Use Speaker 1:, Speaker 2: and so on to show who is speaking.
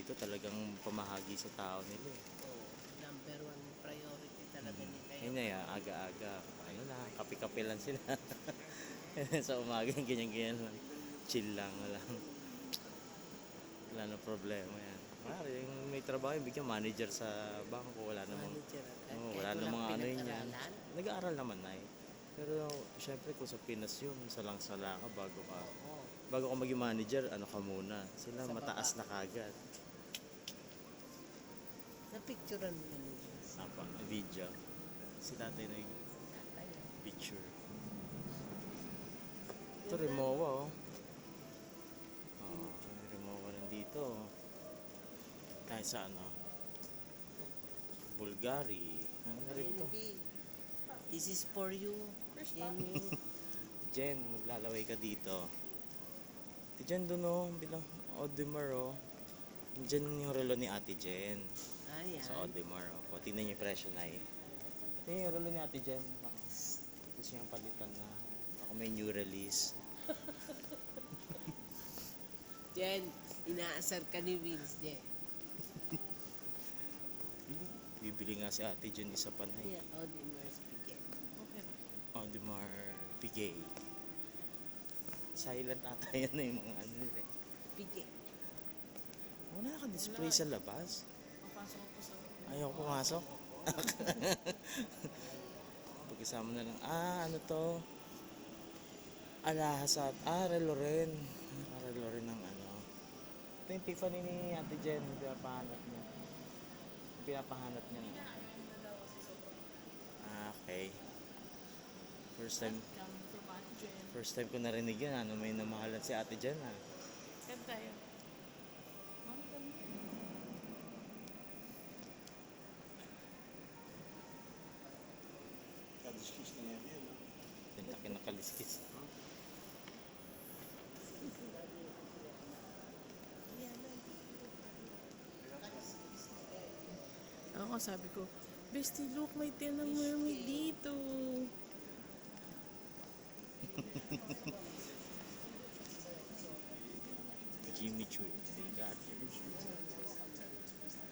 Speaker 1: dito talagang pamahagi sa tao nila eh.
Speaker 2: Oo, number one priority talaga nila
Speaker 1: Ayun na yan, aga-aga. Ayun na, kape-kape lang sila. Sa umaga, ganyan-ganyan lang. Chill lang, wala na problema yan. Mari, yung may trabaho, bigyan manager sa bangko, wala namang,
Speaker 2: manager.
Speaker 1: wala
Speaker 2: Kahit
Speaker 1: namang
Speaker 2: walang
Speaker 1: ano yun yan.
Speaker 2: pinag-aralan.
Speaker 1: Nag-aaral naman na eh. Pero syempre kung sa Pinas yun, salang-sala ka
Speaker 2: Oo.
Speaker 1: bago ka maging manager, ano ka muna. Sila
Speaker 2: Sa
Speaker 1: mataas
Speaker 2: baba.
Speaker 1: na kagad.
Speaker 2: Napicturean mo na nila.
Speaker 1: Apa, video. Si tatay na yung
Speaker 2: Tatay.
Speaker 1: picture. Ito, Rimowa oh. Oh, Rimowa rin dito. Tayo sa ano? Bulgari. Ano na rin to?
Speaker 2: This is for you. Jenny.
Speaker 1: Jen, maglalaway ka dito. Ate Jen doon oh, bilang Audemars oh. Diyan yung relo ni Ate Jen.
Speaker 2: Ayan.
Speaker 1: Sa Audemars oh. O, tingnan niyo yung presyo na eh. Ito yung relo ni Ate Jen. Gusto niyang palitan na. Ako may new release.
Speaker 2: Jen, inaasar ka ni Vince, Jen.
Speaker 1: Bibili nga si Ate Jen isa pa na eh.
Speaker 2: Yeah, Audemars Piguet. Okay.
Speaker 1: Audemars Piguet. Silent ata yan na yung mga ano nila eh.
Speaker 2: Piguet.
Speaker 1: Wala naka-display sa labas.
Speaker 2: Papasok ko sa...
Speaker 1: Ayaw pumasok. Pagkasama na lang. Ano to? Alahasat. Relo rin. Relo rin ng ano. Ito yung Tiffany ni Ate Jen. Pinapahanap niya. Pinapahanap niya. Okay. First time ko narinig yun. Ano, may namahalan si Ate Jen ha.
Speaker 3: Kaya tayo. Mami kami.
Speaker 4: Kaliskis na yan yun.
Speaker 1: Yung laki ng kaliskis.
Speaker 3: Ako sabi ko, Bestie, look, may Tell ng Mermaid dito.